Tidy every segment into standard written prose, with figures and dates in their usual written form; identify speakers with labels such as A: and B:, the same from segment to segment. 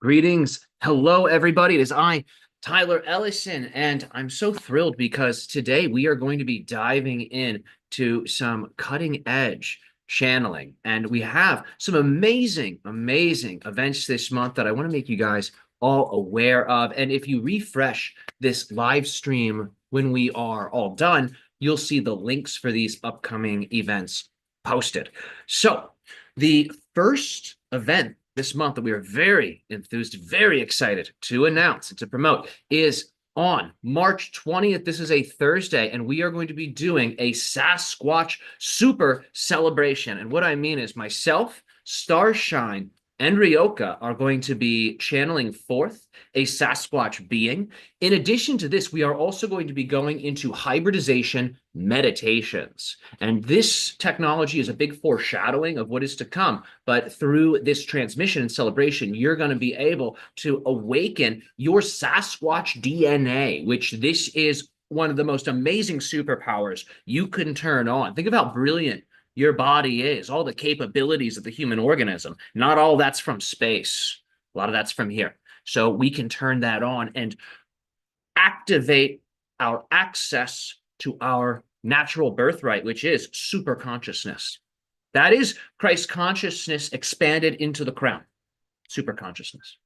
A: Greetings. Hello, everybody. It is I, Tyler Ellison, and I'm so thrilled because today we are going to be diving in to some cutting edge channeling. And we have some amazing events this month that I want to make you guys all aware of. And if you refresh this live stream when we are all done, you'll see the links for these upcoming events posted. So, the first event this month that we are very enthused, very excited to announce and to promote is on March 20th. This is a Thursday, and we are going to be doing a Sasquatch super celebration. And what I mean is myself, Starshine, and Rioka are going to be channeling forth a Sasquatch being. In addition to this, we are also going to be going into hybridization meditations. And this technology is a big foreshadowing of what is to come. But through this transmission and celebration, you're going to be able to awaken your Sasquatch DNA, which this is one of the most amazing superpowers you can turn on. Think of how brilliant your body is, all the capabilities of the human organism. Not all that's from space. A lot of that's from here. So we can turn that on and activate our access to our natural birthright, which is super consciousness. That is Christ consciousness expanded into the crown, super consciousness.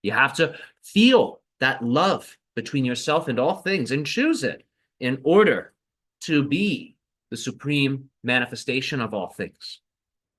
A: You have to feel that love between yourself and all things and choose it in order to be the supreme manifestation of all things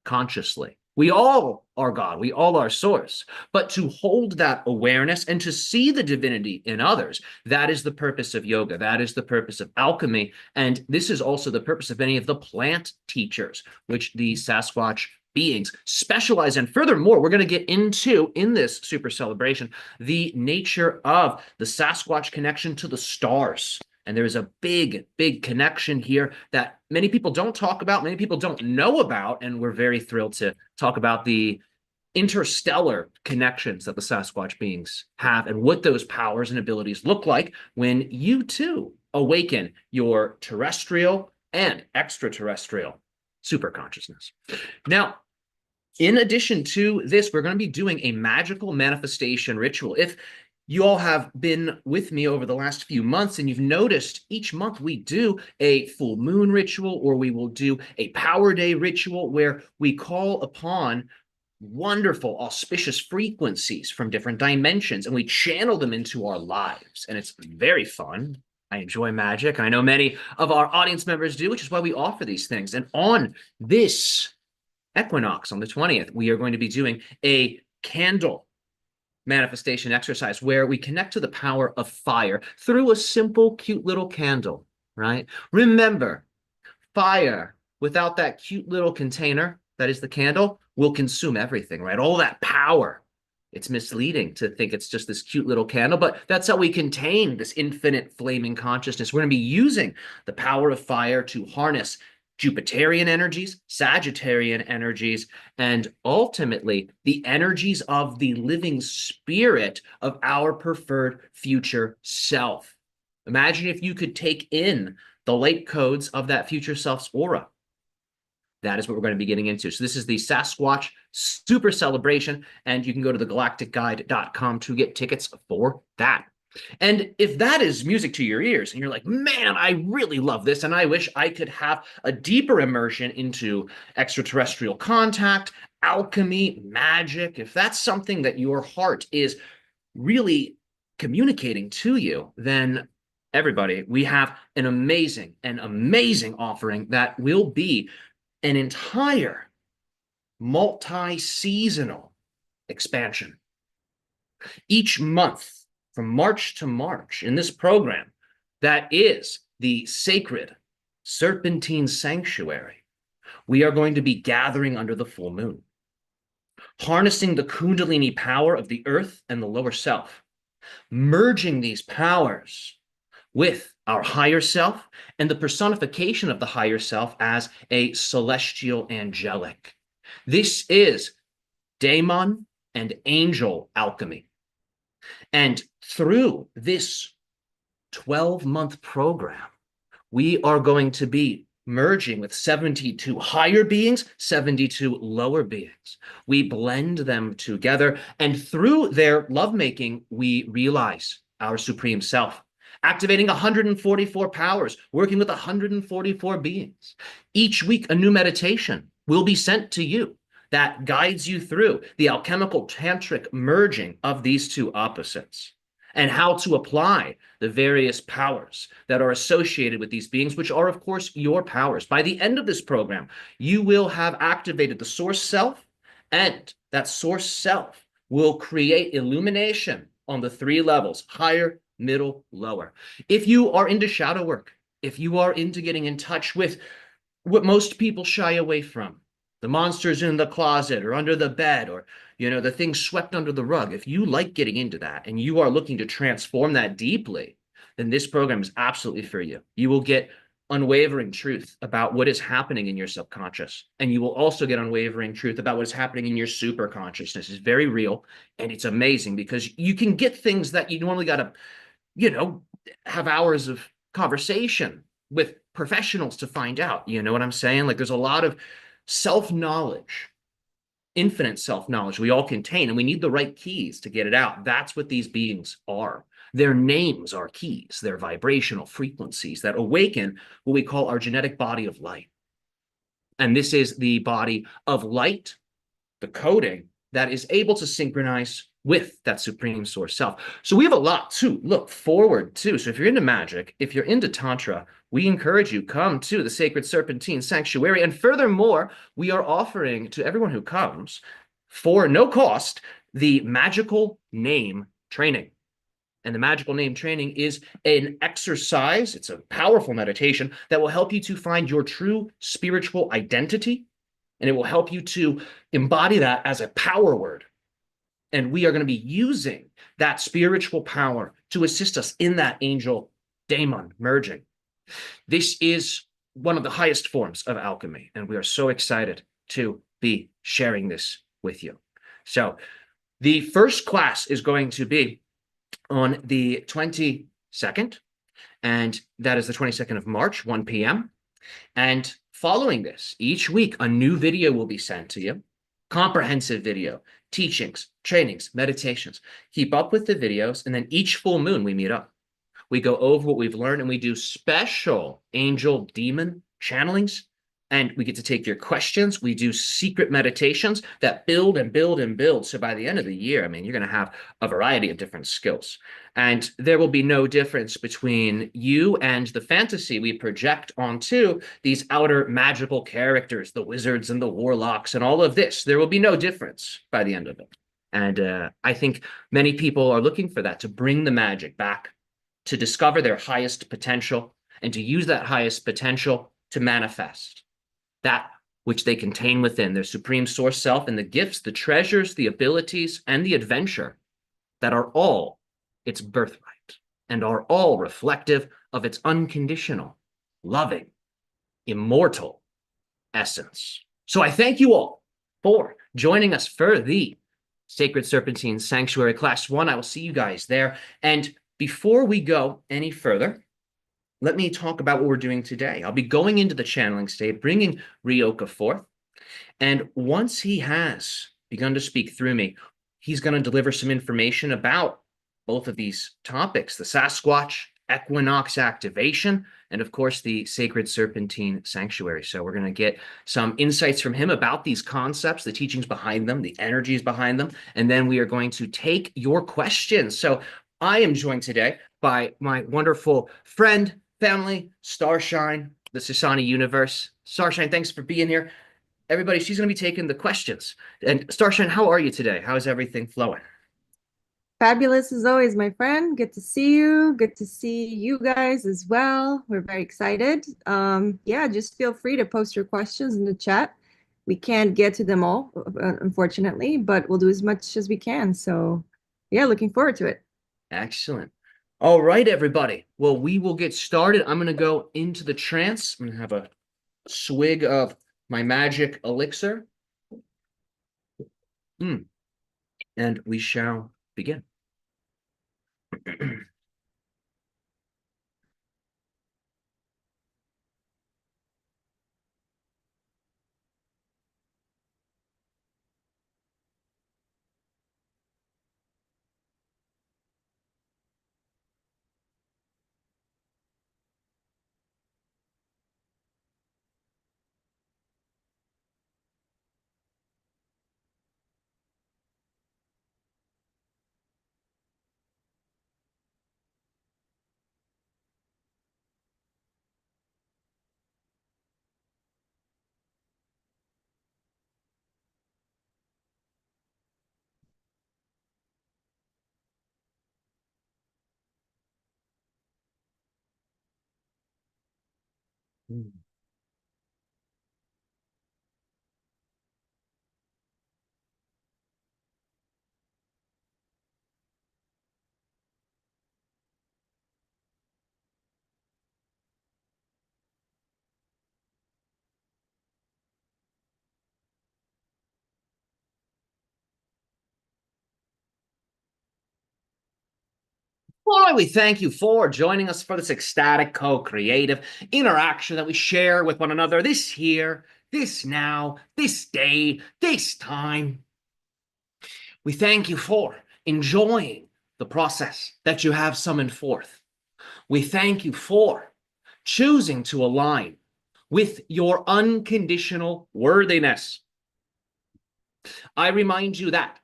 A: consciously. We all are God. We all are source. But to hold that awareness and to see the divinity in others, that is the purpose of yoga. That is the purpose of alchemy. And this is also the purpose of many of the plant teachers, which the Sasquatch beings specialize in. Furthermore, we're going to get into, in this super celebration, the nature of the Sasquatch connection to the stars. And there's a big connection here that many people don't talk about, many people don't know about, and we're very thrilled to talk about the interstellar connections that the Sasquatch beings have and what those powers and abilities look like when you too awaken your terrestrial and extraterrestrial super consciousness. Now, in addition to this, we're going to be doing a magical manifestation ritual. If you all have been with me over the last few months, and you've noticed each month we do a full moon ritual, or we will do a power day ritual where we call upon wonderful, auspicious frequencies from different dimensions, and we channel them into our lives. And it's very fun. I enjoy magic. I know many of our audience members do, which is why we offer these things. And on this Equinox, on the 20th, we are going to be doing a candle manifestation exercise where we connect to the power of fire through a simple, cute little candle, right? Remember, fire without that cute little container, that is the candle, will consume everything, right? All that power. It's misleading to think it's just this cute little candle, but that's how we contain this infinite flaming consciousness. We're going to be using the power of fire to harness Jupiterian energies, Sagittarian energies, and ultimately the energies of the living spirit of our preferred future self. Imagine if you could take in the light codes of that future self's aura. That is what we're going to be getting into. So this is the Sasquatch Super Celebration, and you can go to thegalacticguide.com to get tickets for that. And if that is music to your ears and you're like, man, I really love this, and I wish I could have a deeper immersion into extraterrestrial contact, alchemy, magic, if that's something that your heart is really communicating to you, then everybody, we have an amazing offering that will be an entire multi-seasonal expansion. Each month, from March to March, in this program that is the sacred Serpentine Sanctuary, we are going to be gathering under the full moon, harnessing the Kundalini power of the earth and the lower self, merging these powers with our higher self and the personification of the higher self as a celestial angelic. This is daemon and angel alchemy. And through this 12-month program, we are going to be merging with 72 higher beings, 72 lower beings. We blend them together, and through their lovemaking, we realize our supreme self, activating 144 powers, working with 144 beings. Each week, a new meditation will be sent to you that guides you through the alchemical tantric merging of these two opposites and how to apply the various powers that are associated with these beings, which are, of course, your powers. By the end of this program, you will have activated the source self, and that source self will create illumination on the three levels: higher, middle, lower. If you are into shadow work, if you are into getting in touch with what most people shy away from, the monsters in the closet or under the bed, or the things swept under the rug, if you like getting into that and you are looking to transform that deeply, then this program is absolutely for you. You will get unwavering truth about what is happening in your subconscious, and you will also get unwavering truth about what is happening in your super consciousness. It's very real, and it's amazing because you can get things that you normally got to have hours of conversation with professionals to find out. You know what I'm saying? Like, there's a lot of self-knowledge, infinite self-knowledge we all contain, and we need the right keys to get it out. That's what these beings are. Their names are keys. They're vibrational frequencies that awaken what we call our genetic body of light. And this is the body of light, the coding that is able to synchronize with that supreme source self. So we have a lot to look forward to. So if you're into magic, if you're into Tantra, we encourage you, come to the Sacred Serpentine Sanctuary. And furthermore, we are offering to everyone who comes, for no cost, the magical name training. And the magical name training is an exercise. It's a powerful meditation that will help you to find your true spiritual identity. And it will help you to embody that as a power word. And we are going to be using that spiritual power to assist us in that angel daemon merging. This is one of the highest forms of alchemy, and we are so excited to be sharing this with you. So the first class is going to be on the 22nd, and that is the 22nd of March, 1 p.m. And following this, each week, a new video will be sent to you, comprehensive video, teachings, trainings, meditations. Keep up with the videos, and then each full moon we meet up. We go over what we've learned, and we do special angel demon channelings, and we get to take your questions. We do secret meditations that build and build and build. So by the end of the year, I mean, you're going to have a variety of different skills. And there will be no difference between you and the fantasy we project onto these outer magical characters, the wizards and the warlocks and all of this. There will be no difference by the end of it. And I think many people are looking for that, to bring the magic back, to discover their highest potential, and to use that highest potential to manifest that which they contain within, their supreme source self, and the gifts, the treasures, the abilities, and the adventure that are all its birthright and are all reflective of its unconditional, loving, immortal essence. So I thank you all for joining us for the Sacred Serpentine Sanctuary Class 1. I will see you guys there. And before we go any further, let me talk about what we're doing today. I'll be going into the channeling state, bringing Rioka forth. And once he has begun to speak through me, he's going to deliver some information about both of these topics: the Sasquatch Equinox activation, and of course, the Sacred Serpentine Sanctuary. So we're going to get some insights from him about these concepts, the teachings behind them, the energies behind them, and then we are going to take your questions. So I am joined today by my wonderful friend, family, Starshine, the Sasani universe. Starshine, thanks for being here. Everybody, she's going to be taking the questions. And Starshine, how are you today? How is everything flowing?
B: Fabulous as always, my friend. Good to see you. Good to see you guys as well. We're very excited. Yeah, just feel free to post your questions in the chat. We can't get to them all, unfortunately, but we'll do as much as we can. So, yeah, looking forward to it.
A: Excellent. All right, everybody. Well, we will get started. I'm going to go into the trance. I'm going to have a swig of my magic elixir. And we shall begin. Mm. All right, we thank you for joining us for this ecstatic, co-creative interaction that we share with one another this here, this now, this day, this time. We thank you for enjoying the process that you have summoned forth. We thank you for choosing to align with your unconditional worthiness. I remind you that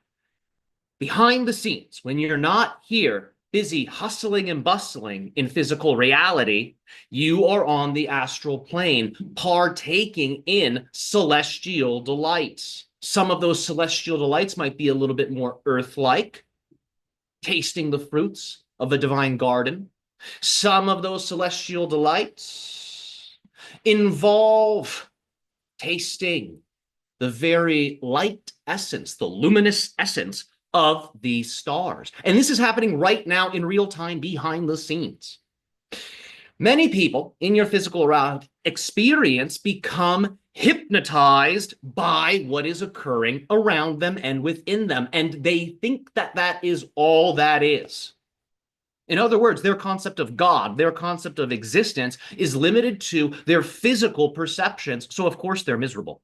A: behind the scenes, when you're not here busy hustling and bustling in physical reality, you are on the astral plane, partaking in celestial delights. Some of those celestial delights might be a little bit more earth-like, tasting the fruits of the divine garden. Some of those celestial delights involve tasting the very light essence, the luminous essence of these stars. And this is happening right now in real time behind the scenes. Many people in your physical experience become hypnotized by what is occurring around them and within them, and they think that that is all that is. In other words, their concept of God, their concept of existence is limited to their physical perceptions, so of course they're miserable.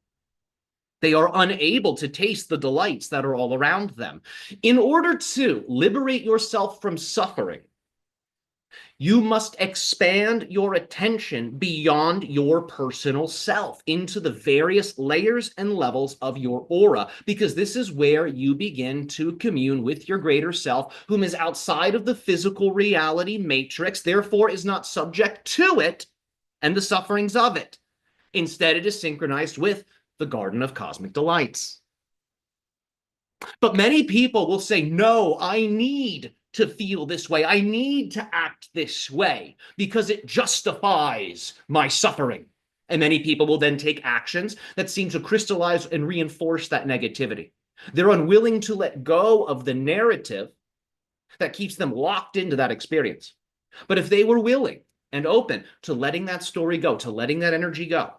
A: They are unable to taste the delights that are all around them. In order to liberate yourself from suffering, you must expand your attention beyond your personal self into the various layers and levels of your aura, because this is where you begin to commune with your greater self, whom is outside of the physical reality matrix, therefore is not subject to it and the sufferings of it. Instead, it is synchronized with the garden of cosmic delights. But many people will say, no, I need to feel this way. I need to act this way because it justifies my suffering. And many people will then take actions that seem to crystallize and reinforce that negativity. They're unwilling to let go of the narrative that keeps them locked into that experience. But if they were willing and open to letting that story go, to letting that energy go,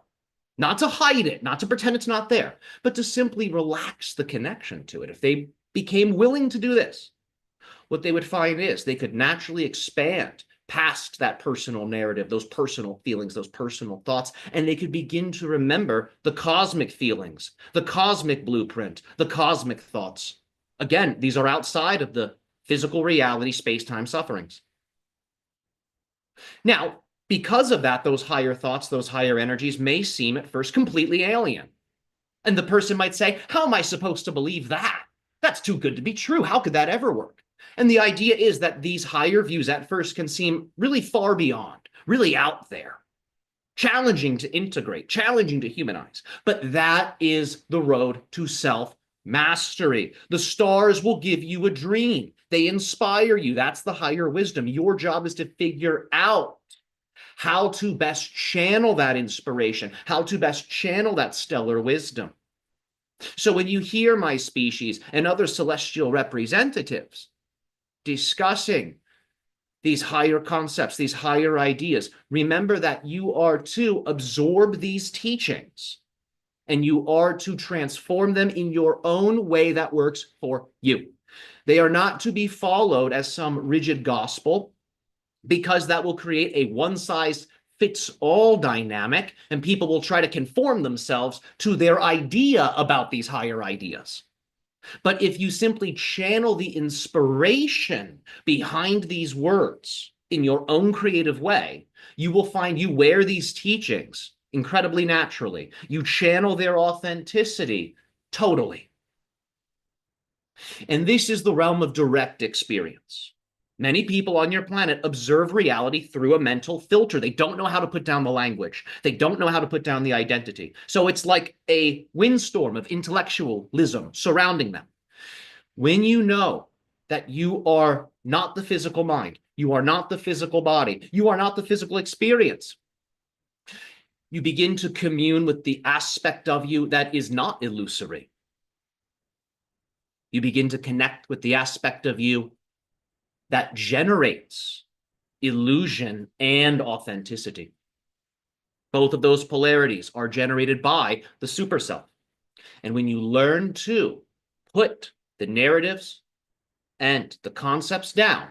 A: not to hide it, not to pretend it's not there, but to simply relax the connection to it. If they became willing to do this, what they would find is they could naturally expand past that personal narrative, those personal feelings, those personal thoughts, and they could begin to remember the cosmic feelings, the cosmic blueprint, the cosmic thoughts. Again, these are outside of the physical reality, space-time sufferings. Now, because of that, those higher thoughts, those higher energies may seem at first completely alien. And the person might say, how am I supposed to believe that? That's too good to be true. How could that ever work? And the idea is that these higher views at first can seem really far beyond, really out there, challenging to integrate, challenging to humanize. But that is the road to self-mastery. The stars will give you a dream. They inspire you. That's the higher wisdom. Your job is to figure out how to best channel that inspiration, how to best channel that stellar wisdom. So when you hear my species and other celestial representatives discussing these higher concepts, these higher ideas, remember that you are to absorb these teachings and you are to transform them in your own way that works for you. They are not to be followed as some rigid gospel, because that will create a one-size-fits-all dynamic, and people will try to conform themselves to their idea about these higher ideas. But if you simply channel the inspiration behind these words in your own creative way, you will find you wear these teachings incredibly naturally. You channel their authenticity totally. And this is the realm of direct experience. Many people on your planet observe reality through a mental filter. They don't know how to put down the language. They don't know how to put down the identity. So it's like a windstorm of intellectualism surrounding them. When you know that you are not the physical mind, you are not the physical body, you are not the physical experience, You begin to commune with the aspect of you that is not illusory. You begin to connect with the aspect of you that generates illusion and authenticity. Both of those polarities are generated by the superself. And when you learn to put the narratives and the concepts down,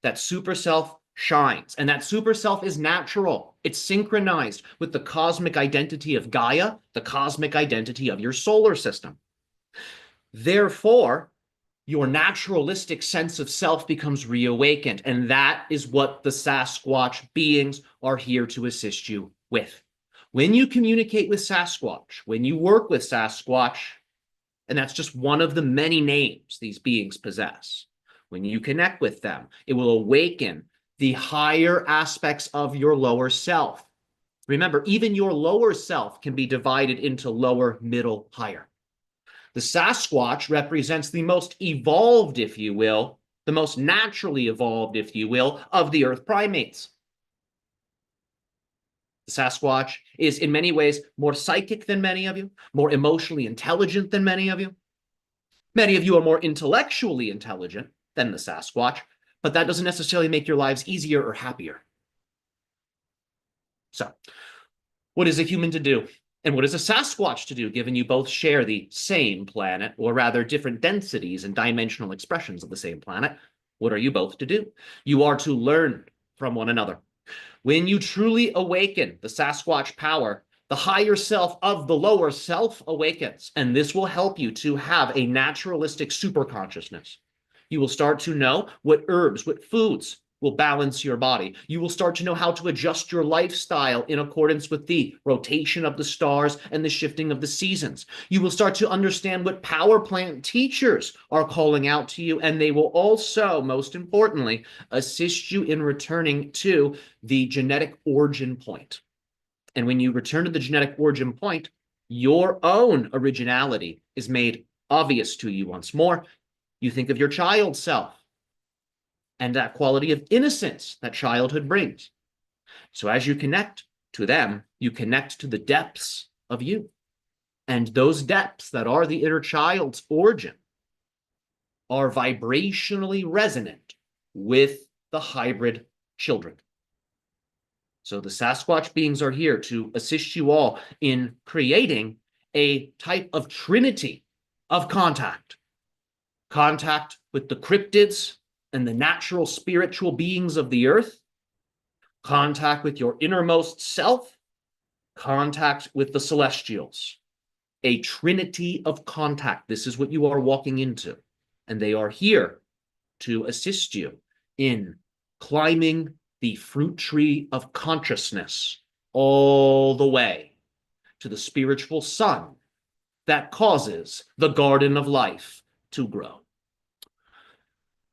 A: that superself shines. And that superself is natural. It's synchronized with the cosmic identity of Gaia, the cosmic identity of your solar system. Therefore, your naturalistic sense of self becomes reawakened. And that is what the Sasquatch beings are here to assist you with. When you communicate with Sasquatch, when you work with Sasquatch, and that's just one of the many names these beings possess, when you connect with them, it will awaken the higher aspects of your lower self. Remember, even your lower self can be divided into lower, middle, higher. The Sasquatch represents the most evolved, if you will, the most naturally evolved, if you will, of the earth primates. The Sasquatch is in many ways more psychic than many of you, more emotionally intelligent than many of you. Many of you are more intellectually intelligent than the Sasquatch, but that doesn't necessarily make your lives easier or happier. So, what is a human to do? And what is a Sasquatch to do, given you both share the same planet, or rather different densities and dimensional expressions of the same planet? What are you both to do? You are to learn from one another. When you truly awaken the Sasquatch power, the higher self of the lower self awakens, and this will help you to have a naturalistic superconsciousness. You will start to know what herbs, what foods will balance your body. You will start to know how to adjust your lifestyle in accordance with the rotation of the stars and the shifting of the seasons. You will start to understand what power plant teachers are calling out to you, and they will also, most importantly, assist you in returning to the genetic origin point. And when you return to the genetic origin point, your own originality is made obvious to you once more. You think of your child self and that quality of innocence that childhood brings. So as you connect to them, you connect to the depths of you. And those depths that are the inner child's origin are vibrationally resonant with the hybrid children. So the Sasquatch beings are here to assist you all in creating a type of trinity of contact. Contact with the cryptids and the natural spiritual beings of the earth, contact with your innermost self, contact with the celestials. A trinity of contact. This is what you are walking into. And they are here to assist you in climbing the fruit tree of consciousness all the way to the spiritual sun that causes the garden of life to grow.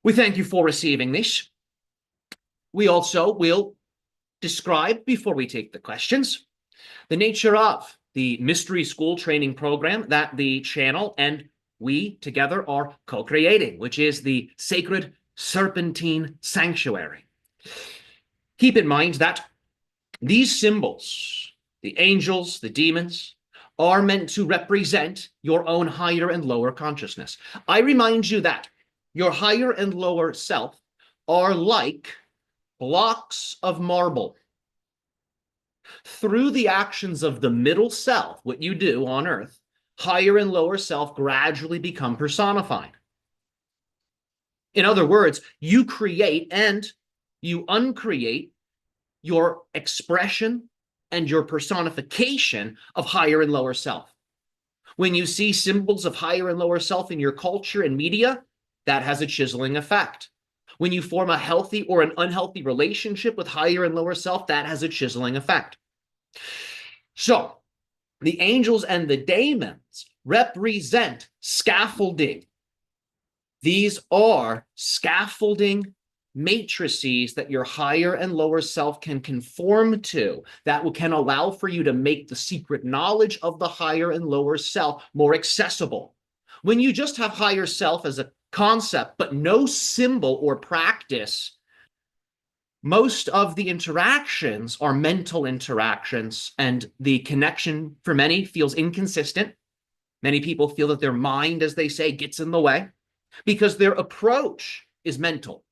A: We thank you for receiving this. We also will describe, before we take the questions, the nature of the mystery school training program that the channel and we together are co-creating, which is the Sacred Serpentine Sanctuary. Keep in mind that these symbols, the angels, the demons, are meant to represent your own higher and lower consciousness. I remind you that your higher and lower self are like blocks of marble. Through the actions of the middle self, what you do on earth, higher and lower self gradually become personified. In other words, you create and you uncreate your expression and your personification of higher and lower self. When you see symbols of higher and lower self in your culture and media, that has a chiseling effect. When you form a healthy or an unhealthy relationship with higher and lower self, that has a chiseling effect. So, the angels and the demons represent scaffolding. These are scaffolding matrices that your higher and lower self can conform to, that can allow for you to make the secret knowledge of the higher and lower self more accessible. When you just have higher self as a concept, but no symbol or practice, Most of the interactions are mental interactions, and the connection for many feels inconsistent. Many people feel that their mind, as they say, gets in the way because their approach is mental.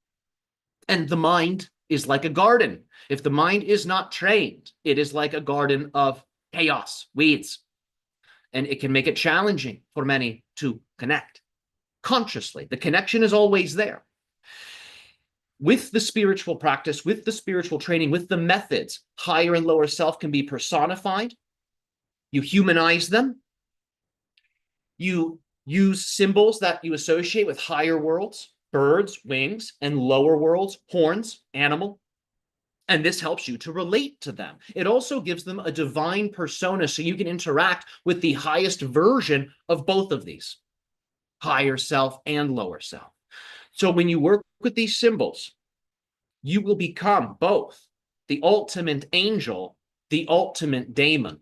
A: And the mind is like a garden. If the mind is not trained, it is like a garden of chaos, weeds, and it can make it challenging for many to connect consciously. The connection is always there. With the spiritual practice, with the spiritual training, with the methods, higher and lower self can be personified. You humanize them. You use symbols that you associate with higher worlds, birds, wings, and lower worlds, horns, animal. And this helps you to relate to them. It also gives them a divine persona so you can interact with the highest version of both of these, higher self and lower self. So when you work with these symbols, you will become both the ultimate angel, the ultimate daemon.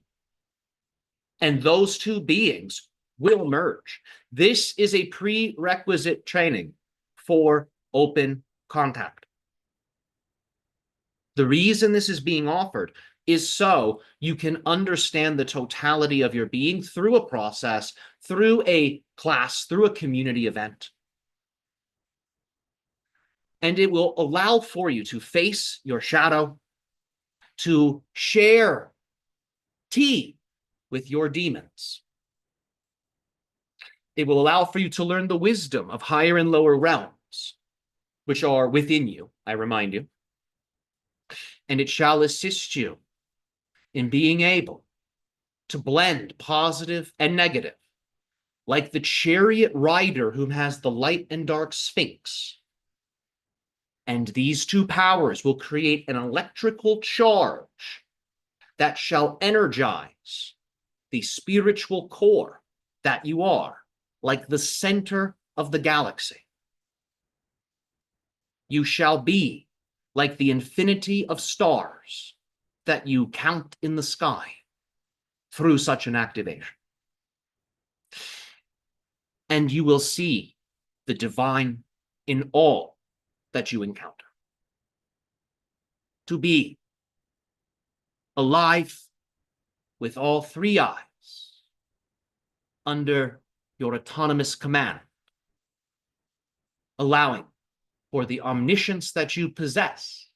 A: And those two beings will merge. This is a prerequisite training for open contact. The reason this is being offered is so you can understand the totality of your being through a process, through a class, through a community event. And it will allow for you to face your shadow, to share tea with your demons. It will allow for you to learn the wisdom of higher and lower realms, which are within you, I remind you. And it shall assist you in being able to blend positive and negative, like the chariot rider whom has the light and dark sphinx. And these two powers will create an electrical charge that shall energize the spiritual core that you are, like the center of the galaxy. You shall be like the infinity of stars that you count in the sky through such an activation. And you will see the divine in all that you encounter. To be alive with all three eyes under your autonomous command, allowing for the omniscience that you possess,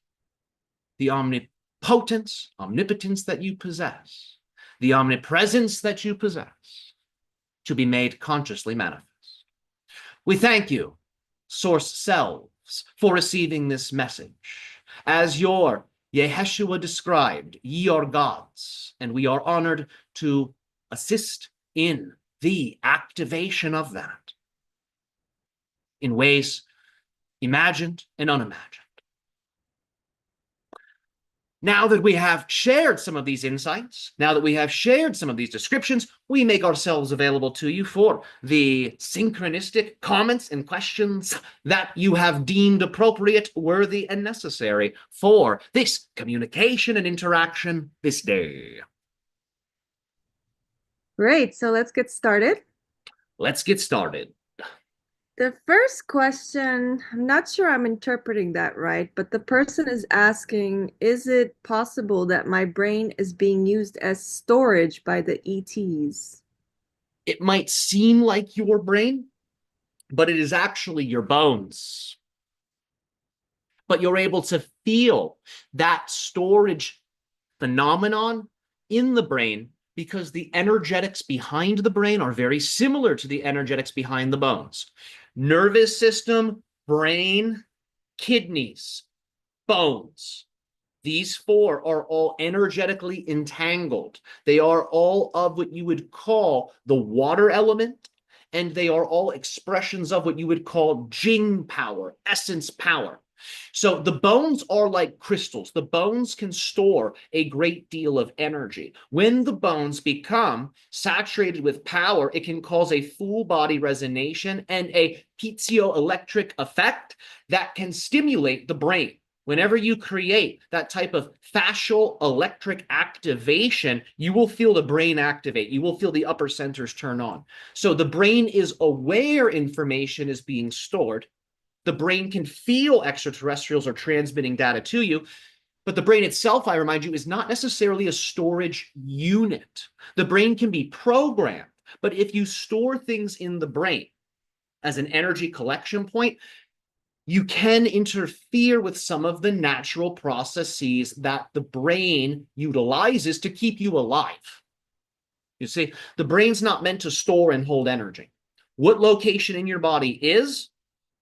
A: the omnipotence, omnipotence that you possess, the omnipresence that you possess, to be made consciously manifest. We thank you, source selves, for receiving this message. As your Yeshua described, ye are gods, and we are honored to assist in the activation of that in ways imagined and unimagined. Now that we have shared some of these insights, now that we have shared some of these descriptions, we make ourselves available to you for the synchronistic comments and questions that you have deemed appropriate, worthy, and necessary for this communication and interaction this day.
B: Great. So let's get started.
A: Let's get started.
B: The first question, I'm not sure I'm interpreting that right, but the person is asking, is it possible that my brain is being used as storage by the ETs?
A: It might seem like your brain, but it is actually your bones. But you're able to feel that storage phenomenon in the brain because the energetics behind the brain are very similar to the energetics behind the bones. Nervous system, brain, kidneys, bones. These four are all energetically entangled. They are all of what you would call the water element, and they are all expressions of what you would call Jing power, essence power. So the bones are like crystals. The bones can store a great deal of energy. When the bones become saturated with power, it can cause a full body resonation and a piezoelectric effect that can stimulate the brain. Whenever you create that type of fascial electric activation, you will feel the brain activate. You will feel the upper centers turn on. So the brain is aware information is being stored, The brain can feel extraterrestrials are transmitting data to you, but the brain itself, I remind you, is not necessarily a storage unit. The brain can be programmed, but if you store things in the brain as an energy collection point, you can interfere with some of the natural processes that the brain utilizes to keep you alive. You see, the brain's not meant to store and hold energy. What location in your body is?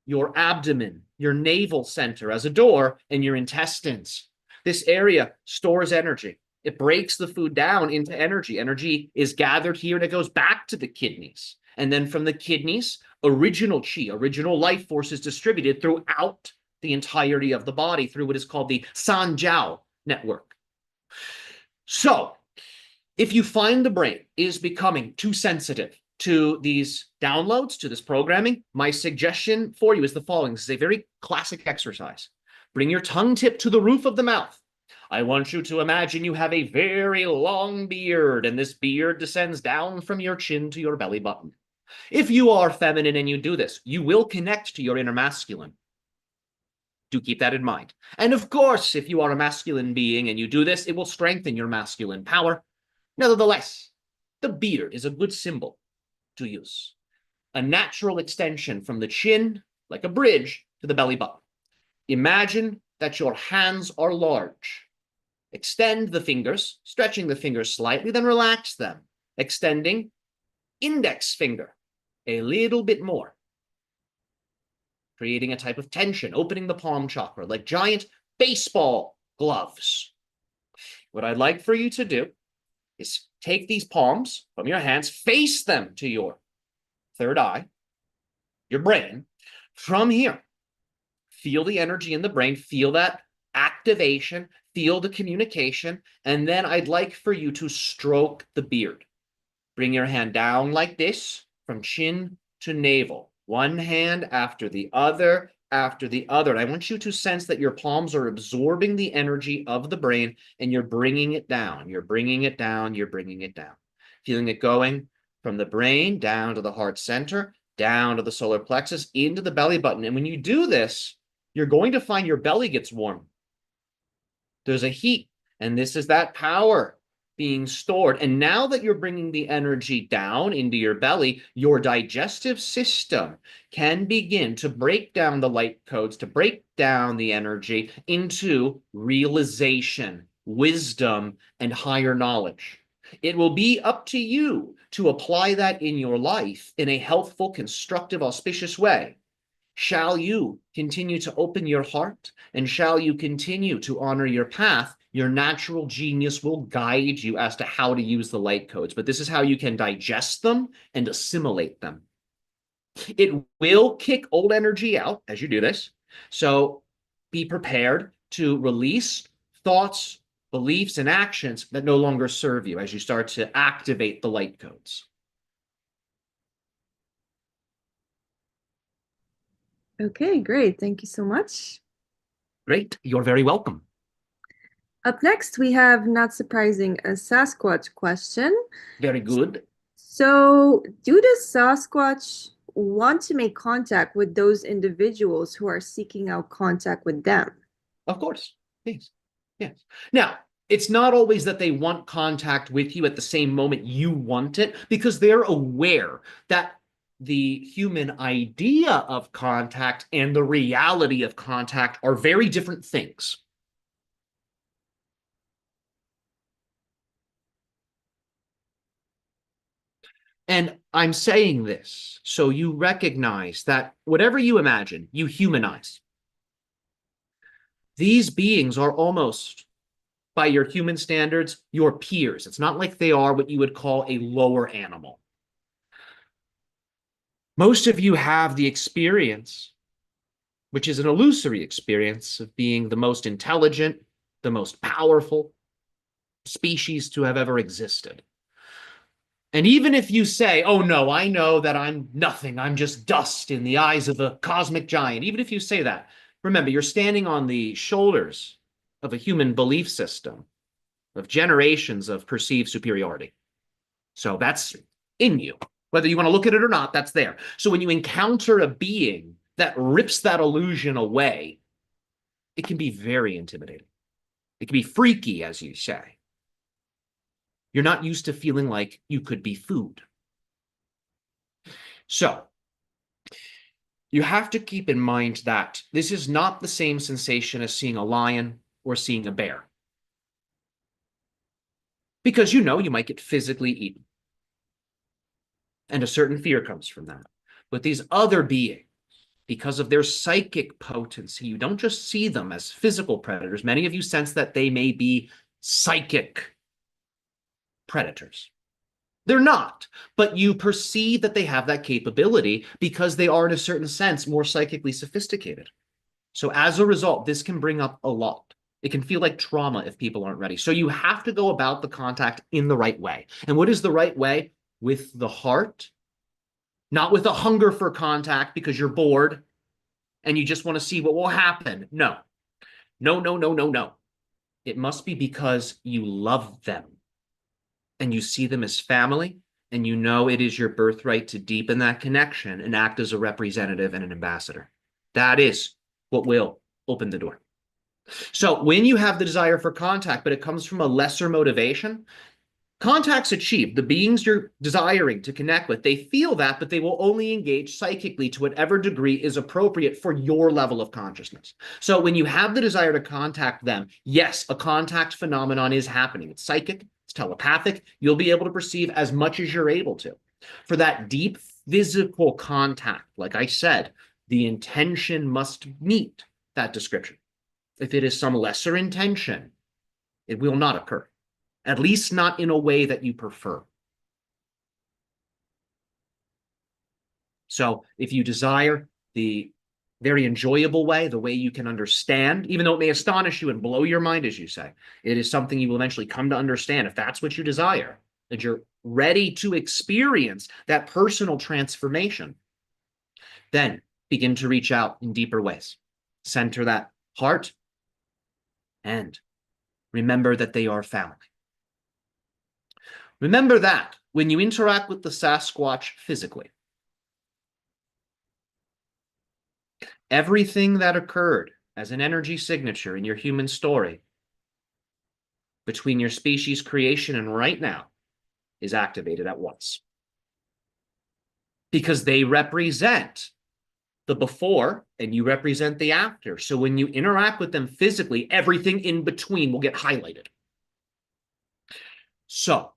A: Your abdomen, your navel center as a door, and your intestines. This area stores energy. It breaks the food down into energy. Energy is gathered here and it goes back to the kidneys. And then from the kidneys, original chi, original life force is distributed throughout the entirety of the body through what is called the Sanjiao network. So, if you find the brain is becoming too sensitive to these downloads, to this programming, my suggestion for you is the following. This is a very classic exercise. Bring your tongue tip to the roof of the mouth. I want you to imagine you have a very long beard, and this beard descends down from your chin to your belly button. If you are feminine and you do this, you will connect to your inner masculine. Do keep that in mind. And of course, if you are a masculine being and you do this, it will strengthen your masculine power. Nevertheless, the beard is a good symbol to use. A natural extension from the chin, like a bridge, to the belly button. Imagine that your hands are large. Extend the fingers, stretching the fingers slightly, then relax them. Extending index finger a little bit more. Creating a type of tension, opening the palm chakra like giant baseball gloves. What I'd like for you to do is take these palms from your hands, face them to your third eye, your brain. From here, feel the energy in the brain, feel that activation, feel the communication, and then I'd like for you to stroke the beard. Bring your hand down like this, from chin to navel, one hand after the other, after the other. And I want you to sense that your palms are absorbing the energy of the brain and you're bringing it down. You're bringing it down. You're bringing it down. Feeling it going from the brain down to the heart center, down to the solar plexus, into the belly button. And when you do this, you're going to find your belly gets warm. There's a heat, and this is that power being stored. And now that you're bringing the energy down into your belly, your digestive system can begin to break down the light codes, to break down the energy into realization, wisdom, and higher knowledge. It will be up to you to apply that in your life in a healthful, constructive, auspicious way. Shall you continue to open your heart, and shall you continue to honor your path, your natural genius will guide you as to how to use the light codes. But this is how you can digest them and assimilate them. It will kick old energy out as you do this. So be prepared to release thoughts, beliefs, and actions that no longer serve you as you start to activate the light codes.
B: Okay, great. Thank you so much.
A: Great. You're very welcome.
B: Up next, we have, not surprising, a Sasquatch question.
A: Very good.
B: So, do the Sasquatch want to make contact with those individuals who are seeking out contact with them?
A: Of course. Yes. Yes. Now, it's not always that they want contact with you at the same moment you want it, because they're aware that the human idea of contact and the reality of contact are very different things. And I'm saying this so you recognize that whatever you imagine, you humanize. These beings are almost, by your human standards, your peers. It's not like they are what you would call a lower animal. Most of you have the experience, which is an illusory experience, of being the most intelligent, the most powerful species to have ever existed. And even if you say, oh no, I know that I'm nothing, I'm just dust in the eyes of a cosmic giant, even if you say that, remember, you're standing on the shoulders of a human belief system of generations of perceived superiority. So that's in you. Whether you want to look at it or not, that's there. So when you encounter a being that rips that illusion away, it can be very intimidating. It can be freaky, as you say. You're not used to feeling like you could be food. So you have to keep in mind that this is not the same sensation as seeing a lion or seeing a bear. Because you know you might get physically eaten. And a certain fear comes from that. But these other beings, because of their psychic potency, you don't just see them as physical predators. Many of you sense that they may be psychic predators. They're not, but you perceive that they have that capability because they are, in a certain sense, more psychically sophisticated. So as a result, this can bring up a lot. It can feel like trauma if people aren't ready. So you have to go about the contact in the right way. And what is the right way? With the heart, not with a hunger for contact because you're bored and you just want to see what will happen. No, no, no, no, no, no. It must be because you love them and you see them as family, and you know it is your birthright to deepen that connection and act as a representative and an ambassador. That is what will open the door. So when you have the desire for contact, but it comes from a lesser motivation, contact's achieved. The beings you're desiring to connect with, they feel that, but they will only engage psychically to whatever degree is appropriate for your level of consciousness. So when you have the desire to contact them, yes, a contact phenomenon is happening. It's psychic, it's telepathic. You'll be able to perceive as much as you're able to. For that deep physical contact, like I said, the intention must meet that description. If it is some lesser intention, it will not occur. At least not in a way that you prefer. So if you desire the very enjoyable way, the way you can understand, even though it may astonish you and blow your mind, as you say, it is something you will eventually come to understand. If that's what you desire, that you're ready to experience that personal transformation, then begin to reach out in deeper ways. Center that heart and remember that they are family. Remember that when you interact with the Sasquatch physically, everything that occurred as an energy signature in your human story between your species creation and right now is activated at once. Because they represent the before and you represent the after. So when you interact with them physically, everything in between will get highlighted. So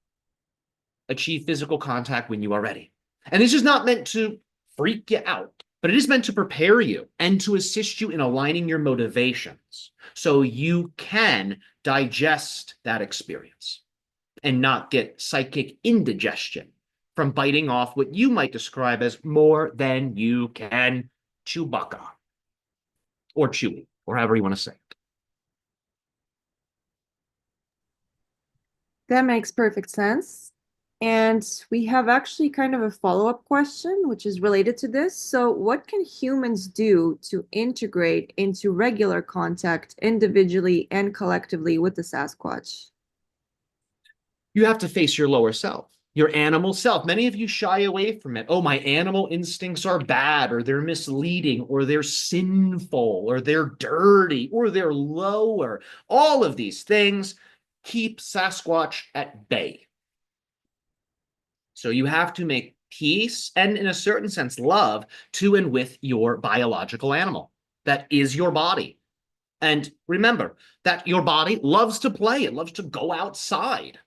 A: achieve physical contact when you are ready. And this is not meant to freak you out, but it is meant to prepare you and to assist you in aligning your motivations so you can digest that experience and not get psychic indigestion from biting off what you might describe as more than you can Chewbacca or Chewy, or however you want to say it.
B: That makes perfect sense. And we have actually kind of a follow-up question, which is related to this. So, what can humans do to integrate into regular contact individually and collectively with the Sasquatch?
A: You have to face your lower self, your animal self. Many of you shy away from it. Oh, my animal instincts are bad, or they're misleading, or they're sinful, or they're dirty, or they're lower. All of these things keep Sasquatch at bay. So you have to make peace and, in a certain sense, love to and with your biological animal. That is your body. And remember that your body loves to play. It loves to go outside.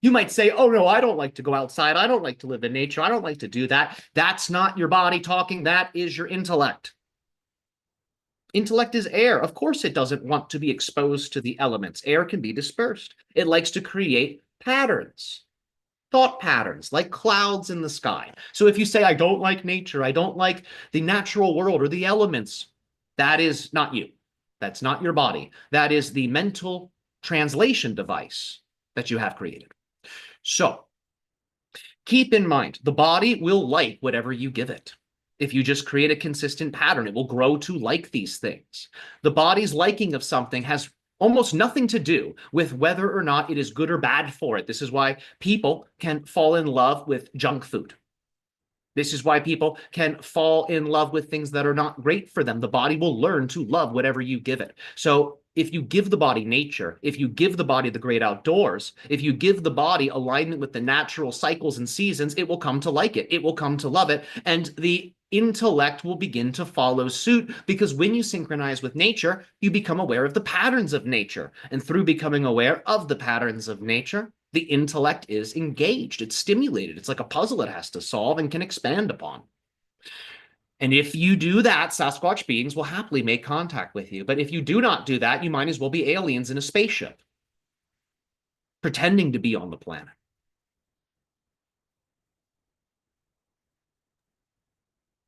A: You might say, oh, no, I don't like to go outside. I don't like to live in nature. I don't like to do that. That's not your body talking. That is your intellect. Intellect is air. Of course, it doesn't want to be exposed to the elements. Air can be dispersed. It likes to create patterns. Thought patterns like clouds in the sky. So if you say, I don't like nature, I don't like the natural world or the elements, that is not you. That's not your body. That is the mental translation device that you have created. So keep in mind, the body will like whatever you give it. If you just create a consistent pattern, it will grow to like these things. The body's liking of something has almost nothing to do with whether or not it is good or bad for it. This is why people can fall in love with junk food. This is why people can fall in love with things that are not great for them. The body will learn to love whatever you give it. So if you give the body nature, if you give the body the great outdoors, if you give the body alignment with the natural cycles and seasons, it will come to like it. It will come to love it. And the intellect will begin to follow suit, because when you synchronize with nature, you become aware of the patterns of nature. And through becoming aware of the patterns of nature, the intellect is engaged. It's stimulated. It's like a puzzle it has to solve and can expand upon. And if you do that, Sasquatch beings will happily make contact with you. But if you do not do that, you might as well be aliens in a spaceship, pretending to be on the planet.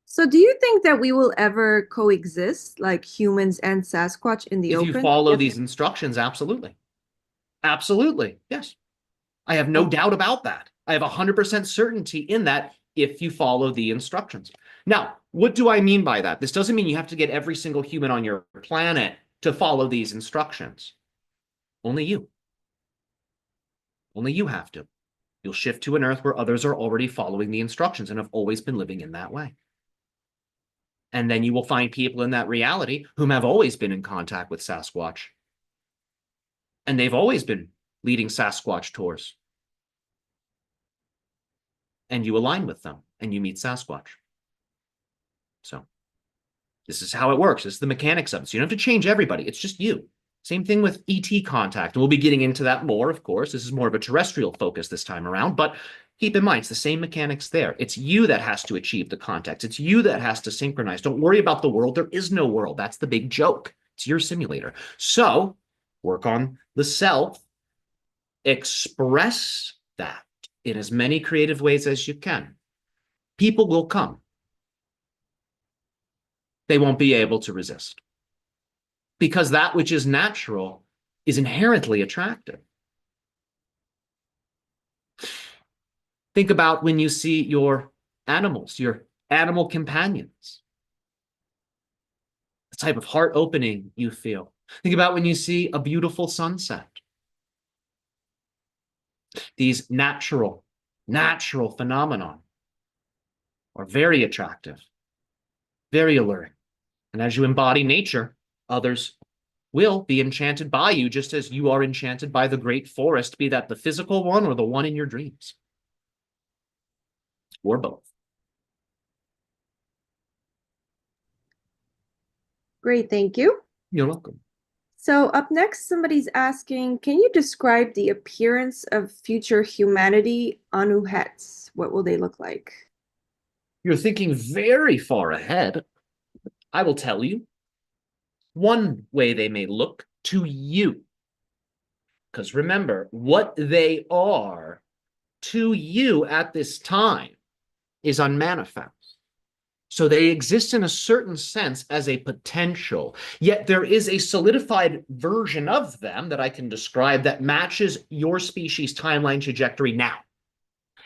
B: So do you think that we will ever coexist, like humans and Sasquatch in the
A: If you
B: open?
A: follow
B: Yes.
A: these instructions, absolutely. Absolutely. Yes. I have no
B: Oh,
A: doubt about that. I have 100% certainty in that if you follow the instructions. Now, what do I mean by that? This doesn't mean you have to get every single human on your planet to follow these instructions. Only you. Only you have to. You'll shift to an Earth where others are already following the instructions and have always been living in that way. And then you will find people in that reality whom have always been in contact with Sasquatch. And they've always been leading Sasquatch tours. And you align with them and you meet Sasquatch. So this is how it works. This is the mechanics of it. So you don't have to change everybody. It's just you. Same thing with ET contact. And we'll be getting into that more, of course. This is more of a terrestrial focus this time around. But keep in mind, it's the same mechanics there. It's you that has to achieve the contact. It's you that has to synchronize. Don't worry about the world. There is no world. That's the big joke. It's your simulator. So work on the self. Express that in as many creative ways as you can. People will come. They won't be able to resist, because that which is natural is inherently attractive. Think about when you see your animals, your animal companions, the type of heart opening you feel. Think about when you see a beautiful sunset. These natural phenomenon are very attractive, very alluring. And as you embody nature, others will be enchanted by you, just as you are enchanted by the great forest, be that the physical one or the one in your dreams, or both.
B: great, thank you.
A: You're welcome.
B: So up next, somebody's asking, can you describe the appearance of future humanity Anuhets? What will they look like?
A: You're thinking very far ahead. I will tell you one way they may look to you. Because remember, what they are to you at this time is unmanifest. So they exist in a certain sense as a potential, yet there is a solidified version of them that I can describe that matches your species' timeline trajectory now.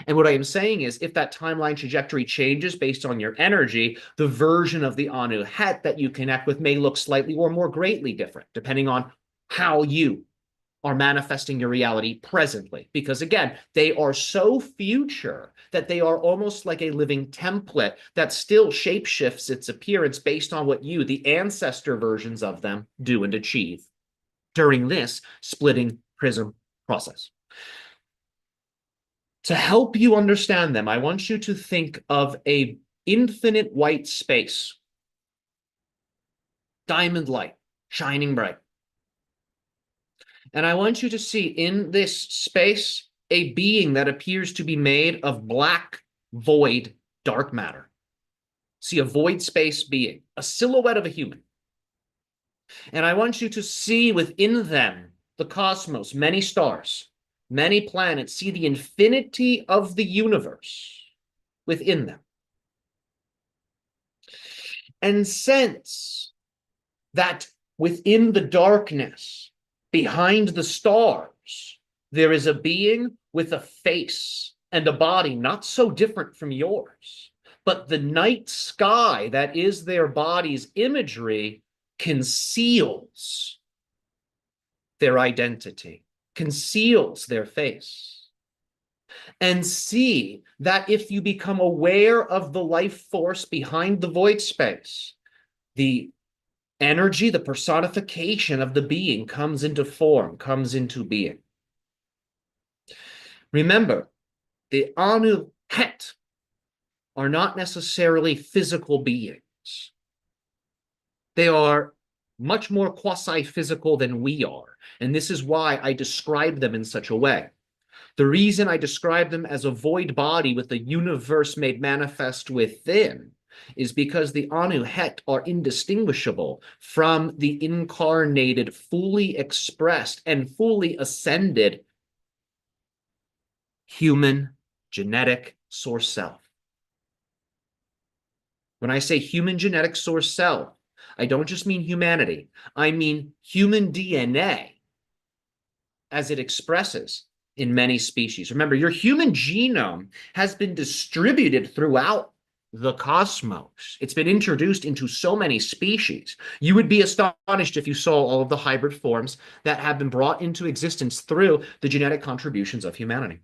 A: And what I am saying is, if that timeline trajectory changes based on your energy, the version of the Anu Het that you connect with may look slightly or more greatly different, depending on how you are manifesting your reality presently. Because again, they are so future that they are almost like a living template that still shapeshifts its appearance based on what you, the ancestor versions of them, do and achieve during this splitting prism process. To help you understand them, I want you to think of an infinite white space, diamond light, shining bright. And I want you to see in this space a being that appears to be made of black, void, dark matter. See a void space being, a silhouette of a human. And I want you to see within them the cosmos, many stars, many planets. See the infinity of the universe within them. And sense that within the darkness, behind the stars, there is a being with a face and a body not so different from yours. But the night sky that is their body's imagery conceals their identity, conceals their face. and see that if you become aware of the life force behind the void space, the energy, the personification of the being comes into form, comes into being. Remember, the Anu Het are not necessarily physical beings. They are much more quasi-physical than we are. And this is why I describe them in such a way. The reason I describe them as a void body with the universe made manifest within is because the Anu Het are indistinguishable from the incarnated, fully expressed, and fully ascended human genetic source self. When I say human genetic source self, I don't just mean humanity. I mean human DNA as it expresses in many species. Remember, your human genome has been distributed throughout the cosmos. It's been introduced into so many species. You would be astonished if you saw all of the hybrid forms that have been brought into existence through the genetic contributions of humanity.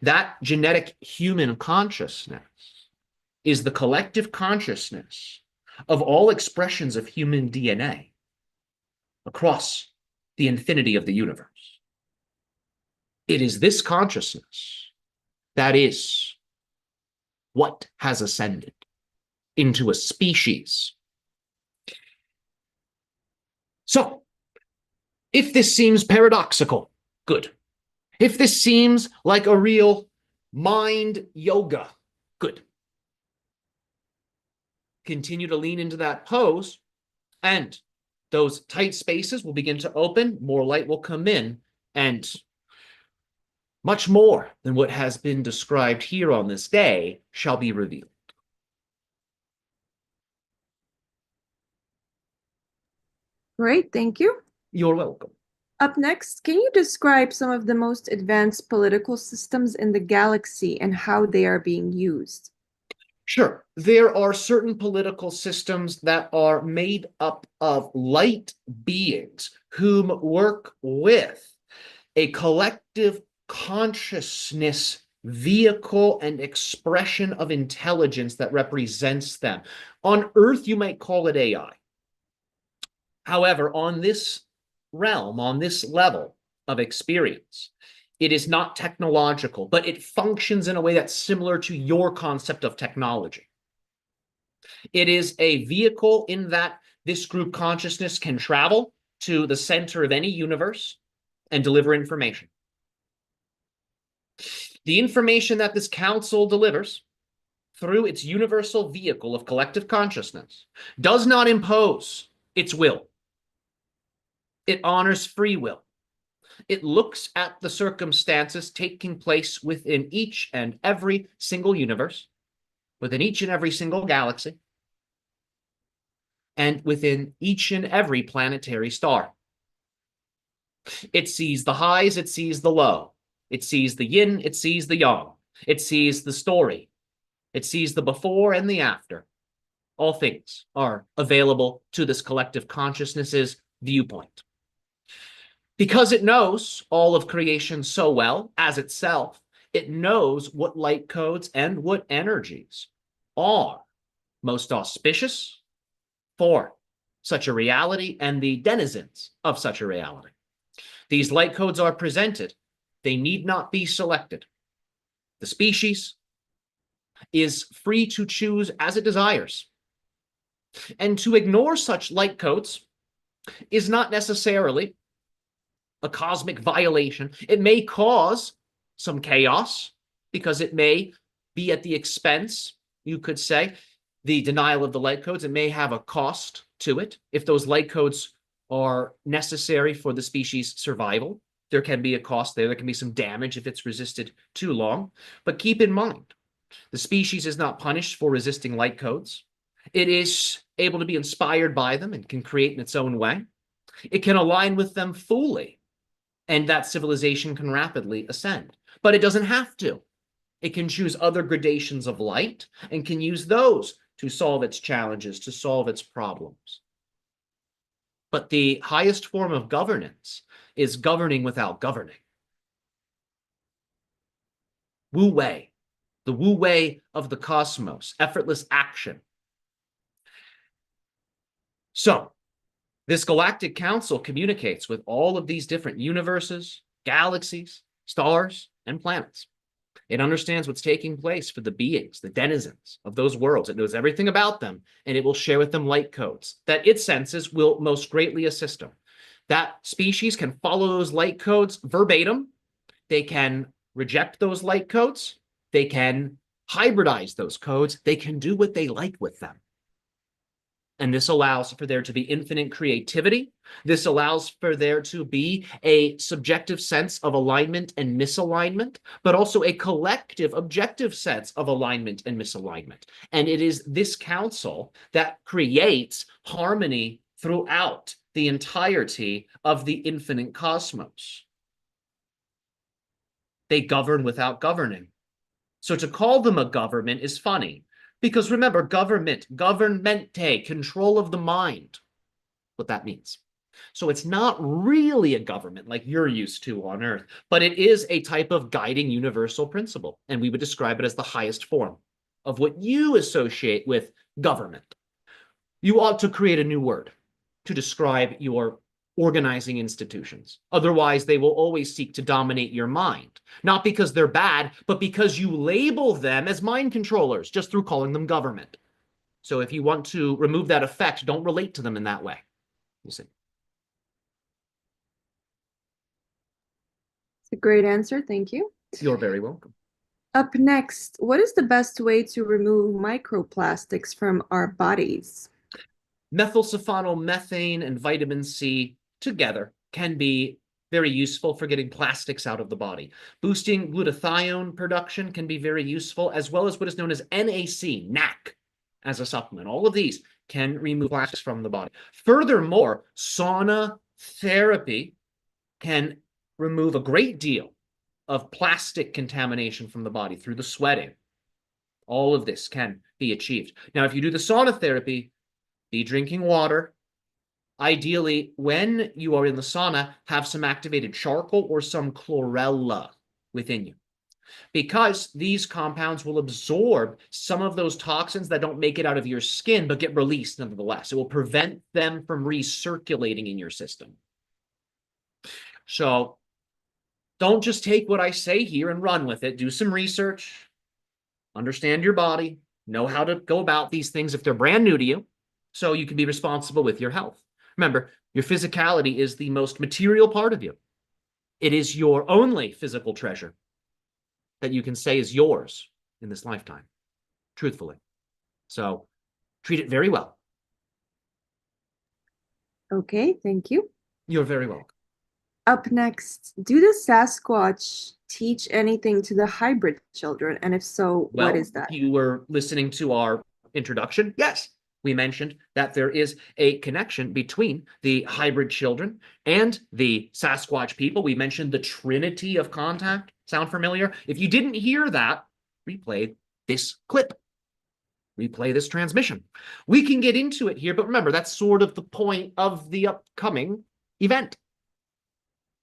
A: That genetic human consciousness is the collective consciousness of all expressions of human DNA across the infinity of the universe. It is this consciousness that is what has ascended into a species. So, if this seems paradoxical, good. If this seems like a real mind yoga, good. Continue to lean into that pose, and those tight spaces will begin to open, more light will come in, and much more than what has been described here on this day shall be revealed.
B: Great, thank you.
A: You're welcome.
B: Up next, can you describe some of the most advanced political systems in the galaxy and how they are being used?
A: Sure. There are certain political systems that are made up of light beings whom work with a collective consciousness vehicle and expression of intelligence that represents them. On Earth, you might call it AI. However, on this realm, on this level of experience, it is not technological, but it functions in a way that's similar to your concept of technology. It is a vehicle in that this group consciousness can travel to the center of any universe and deliver information. The information that this council delivers through its universal vehicle of collective consciousness does not impose its will. It honors free will. It looks at the circumstances taking place within each and every single universe, within each and every single galaxy, and within each and every planetary star. It sees the highs, it sees the low. It sees the yin, it sees the yang. It sees the story. It sees the before and the after. All things are available to this collective consciousness's viewpoint. Because it knows all of creation so well as itself, it knows what light codes and what energies are most auspicious for such a reality and the denizens of such a reality. These light codes are presented. They need not be selected. The species is free to choose as it desires. And to ignore such light codes is not necessarily a cosmic violation. It may cause some chaos because it may be at the expense, you could say, the denial of the light codes. It may have a cost to it. If those light codes are necessary for the species' survival, there can be a cost there. There can be some damage if it's resisted too long. But keep in mind, the species is not punished for resisting light codes. It is able to be inspired by them and can create in its own way. It can align with them fully, and that civilization can rapidly ascend. But it doesn't have to. It can choose other gradations of light and can use those to solve its challenges, to solve its problems. But the highest form of governance is governing without governing. Wu Wei, the Wu Wei of the cosmos, effortless action. So, this galactic council communicates with all of these different universes, galaxies, stars, and planets. It understands what's taking place for the beings, the denizens of those worlds. It knows everything about them, and it will share with them light codes that it senses will most greatly assist them. That species can follow those light codes verbatim. They can reject those light codes. They can hybridize those codes. They can do what they like with them. And this allows for there to be infinite creativity. This allows for there to be a subjective sense of alignment and misalignment, but also a collective objective sense of alignment and misalignment. And it is this council that creates harmony throughout the entirety of the infinite cosmos. They govern without governing. So to call them a government is funny. Because remember, government, governmente, control of the mind, what that means. So it's not really a government like you're used to on Earth, but it is a type of guiding universal principle. And we would describe it as the highest form of what you associate with government. You ought to create a new word to describe your organizing institutions. Otherwise, they will always seek to dominate your mind, not because they're bad, but because you label them as mind controllers just through calling them government. So if you want to remove that effect, don't relate to them in that way. You see.
B: It's a great answer. Thank you.
A: You're very welcome.
B: Up next, what is the best way to remove microplastics from our bodies?
A: Methylsulfonomethane and vitamin C together can be very useful for getting plastics out of the body. Boosting glutathione production can be very useful, as well as what is known as NAC as a supplement. All of these can remove plastics from the body. Furthermore, sauna therapy can remove a great deal of plastic contamination from the body through the sweating. All of this can be achieved. Now, if you do the sauna therapy, be drinking water. Ideally, when you are in the sauna, have some activated charcoal or some chlorella within you, because these compounds will absorb some of those toxins that don't make it out of your skin but get released nonetheless. It will prevent them from recirculating in your system. So don't just take what I say here and run with it. Do some research, understand your body, know how to go about these things if they're brand new to you, so you can be responsible with your health. Remember, your physicality is the most material part of you. It is your only physical treasure that you can say is yours in this lifetime, truthfully. So treat it very well.
B: Okay, thank you.
A: You're very welcome.
B: Up next, do the Sasquatch teach anything to the hybrid children? And if so, what is that?
A: You were listening to our introduction. Yes, we mentioned that there is a connection between the hybrid children and the Sasquatch people. We mentioned the trinity of contact. Sound familiar? If you didn't hear that, replay this clip. Replay this transmission. We can get into it here, but remember, that's sort of the point of the upcoming event.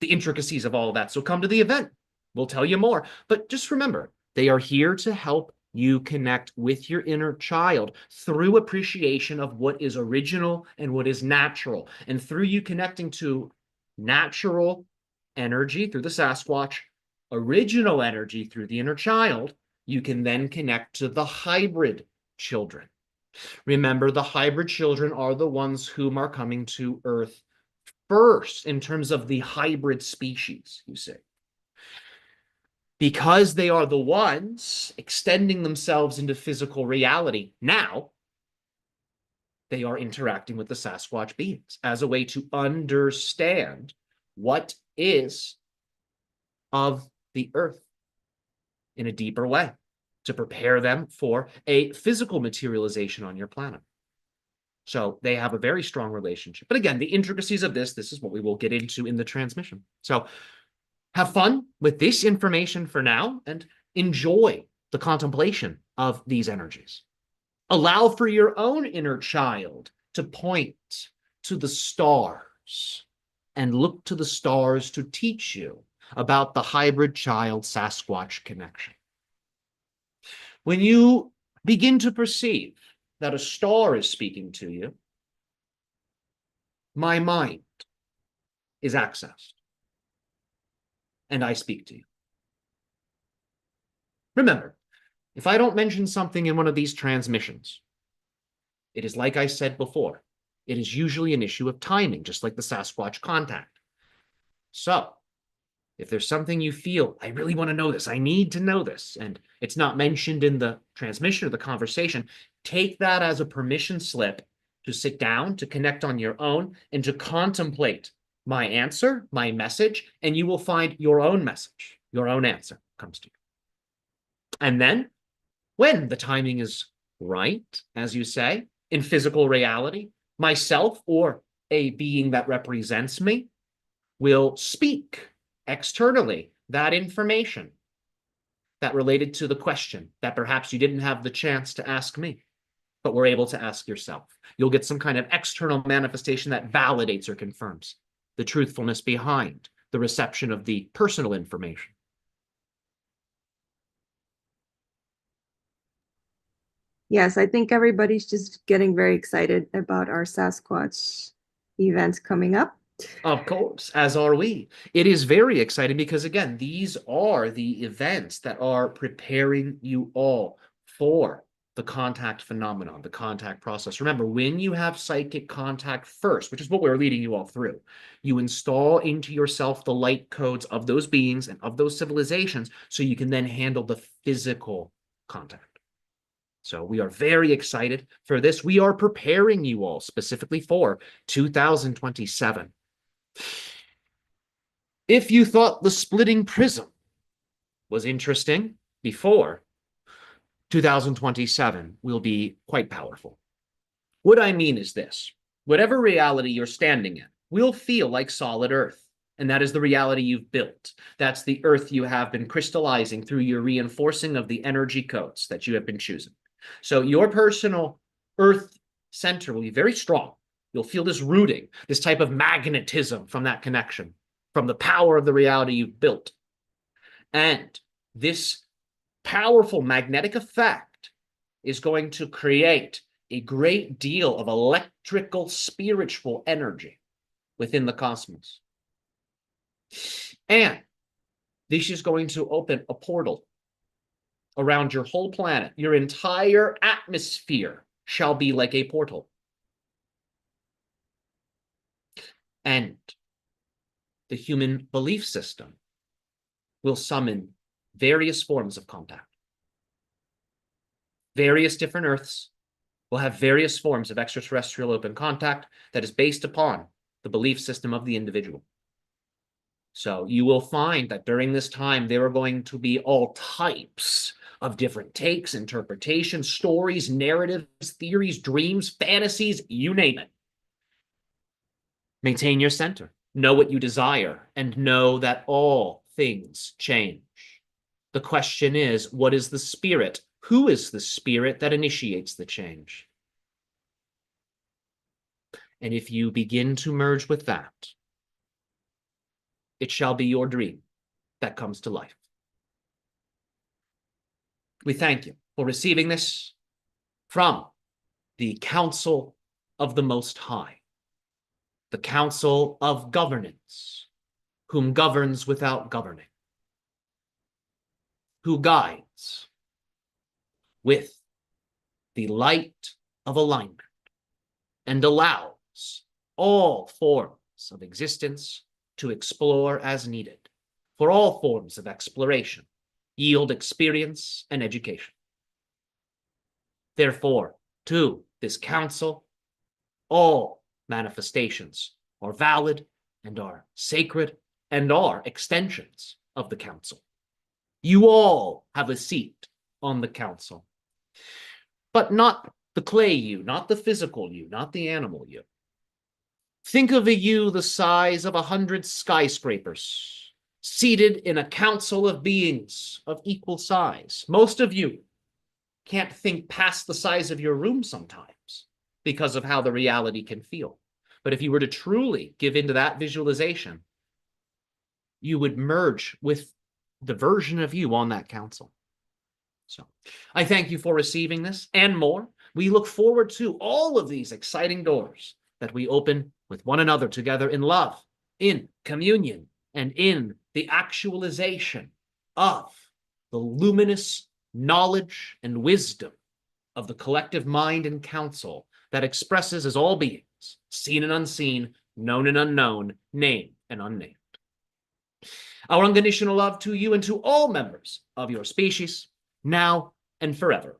A: The intricacies of all of that. So come to the event. We'll tell you more. But just remember, they are here to help you connect with your inner child through appreciation of what is original and what is natural. And through you connecting to natural energy through the Sasquatch, original energy through the inner child, you can then connect to the hybrid children. Remember, the hybrid children are the ones whom are coming to Earth first in terms of the hybrid species, you see. Because they are the ones extending themselves into physical reality now, they are interacting with the Sasquatch beings as a way to understand what is of the Earth in a deeper way, to prepare them for a physical materialization on your planet. So they have a very strong relationship. But again, the intricacies of this is what we will get into in the transmission. So have fun with this information for now and enjoy the contemplation of these energies. Allow for your own inner child to point to the stars and look to the stars to teach you about the hybrid child Sasquatch connection. When you begin to perceive that a star is speaking to you, my mind is accessed, and I speak to you. Remember, if I don't mention something in one of these transmissions, it is like I said before, it is usually an issue of timing, just like the Sasquatch contact. So, if there's something you feel, I really want to know this, I need to know this, and it's not mentioned in the transmission or the conversation, take that as a permission slip to sit down, to connect on your own, and to contemplate my answer, my message, and you will find your own message, your own answer comes to you. And then, when the timing is right, as you say, in physical reality, myself or a being that represents me will speak externally that information that related to the question that perhaps you didn't have the chance to ask me, but were able to ask yourself. You'll get some kind of external manifestation that validates or confirms the truthfulness behind the reception of the personal information.
B: Yes, I think everybody's just getting very excited about our Sasquatch event coming up.
A: Of course, as are we. It is very exciting because, again, these are the events that are preparing you all for the contact phenomenon, the contact process. Remember, when you have psychic contact first, which is what we're leading you all through, you install into yourself the light codes of those beings and of those civilizations so you can then handle the physical contact. So we are very excited for this. We are preparing you all specifically for 2027. If you thought the splitting prism was interesting before, 2027 will be quite powerful. What I mean is this: whatever reality you're standing in will feel like solid earth. And that is the reality you've built. That's the earth you have been crystallizing through your reinforcing of the energy codes that you have been choosing. So your personal earth center will be very strong. You'll feel this rooting, this type of magnetism from that connection, from the power of the reality you've built. And this powerful magnetic effect is going to create a great deal of electrical spiritual energy within the cosmos. And this is going to open a portal around your whole planet. Your entire atmosphere shall be like a portal. And the human belief system will summon various forms of contact. Various different Earths will have various forms of extraterrestrial open contact that is based upon the belief system of the individual. So you will find that during this time, there are going to be all types of different takes, interpretations, stories, narratives, theories, dreams, fantasies, you name it. Maintain your center. Know what you desire and know that all things change. The question is, what is the spirit? Who is the spirit that initiates the change? And if you begin to merge with that, it shall be your dream that comes to life. We thank you for receiving this from the Council of the Most High, the Council of Governance, whom governs without governing, who guides with the light of alignment and allows all forms of existence to explore as needed, for all forms of exploration yield experience and education. Therefore, to this council, all manifestations are valid and are sacred and are extensions of the council. You all have a seat on the council, but not the clay you, not the physical you, not the animal you. Think of a you the size of 100 skyscrapers, seated in a council of beings of equal size. Most of you can't think past the size of your room sometimes because of how the reality can feel. But if you were to truly give into that visualization, you would merge with the version of you on that council. So I thank you for receiving this and more. We look forward to all of these exciting doors that we open with one another together in love, in communion, and in the actualization of the luminous knowledge and wisdom of the collective mind and counsel that expresses as all beings, seen and unseen, known and unknown, named and unnamed. Our unconditional love to you and to all members of your species, now and forever.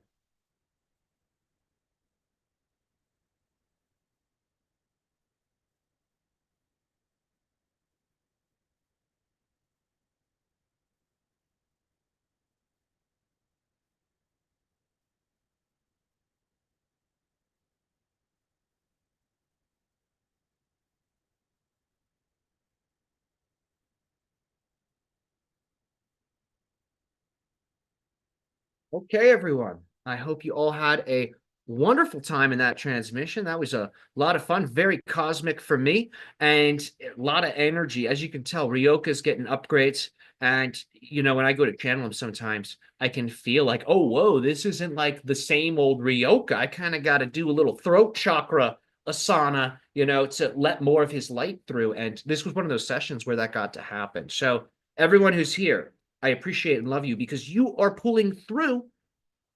A: Okay, everyone. I hope you all had a wonderful time in that transmission. That was a lot of fun, very cosmic for me, and a lot of energy. As you can tell, Ryoka's getting upgrades. And, when I go to channel him sometimes, I can feel like, oh, whoa, this isn't like the same old Ryoka. I kind of got to do a little throat chakra asana, to let more of his light through. And this was one of those sessions where that got to happen. So, everyone who's here, I appreciate and love you because you are pulling through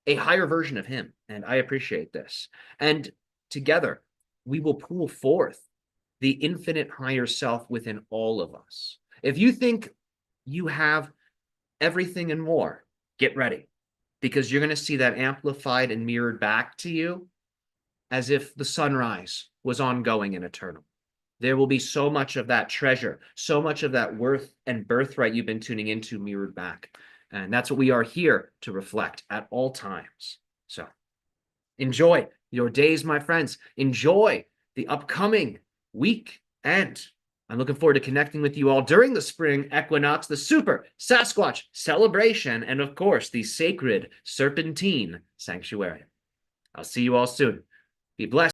A: a higher version of him. And I appreciate this. And together, we will pull forth the infinite higher self within all of us. If you think you have everything and more, get ready because you're going to see that amplified and mirrored back to you as if the sunrise was ongoing and eternal. There will be so much of that treasure, so much of that worth and birthright you've been tuning into mirrored back. And that's what we are here to reflect at all times. So enjoy your days, my friends. Enjoy the upcoming week. And I'm looking forward to connecting with you all during the spring equinox, the super Sasquatch celebration, and of course, the sacred Serpentine sanctuary. I'll see you all soon. Be blessed.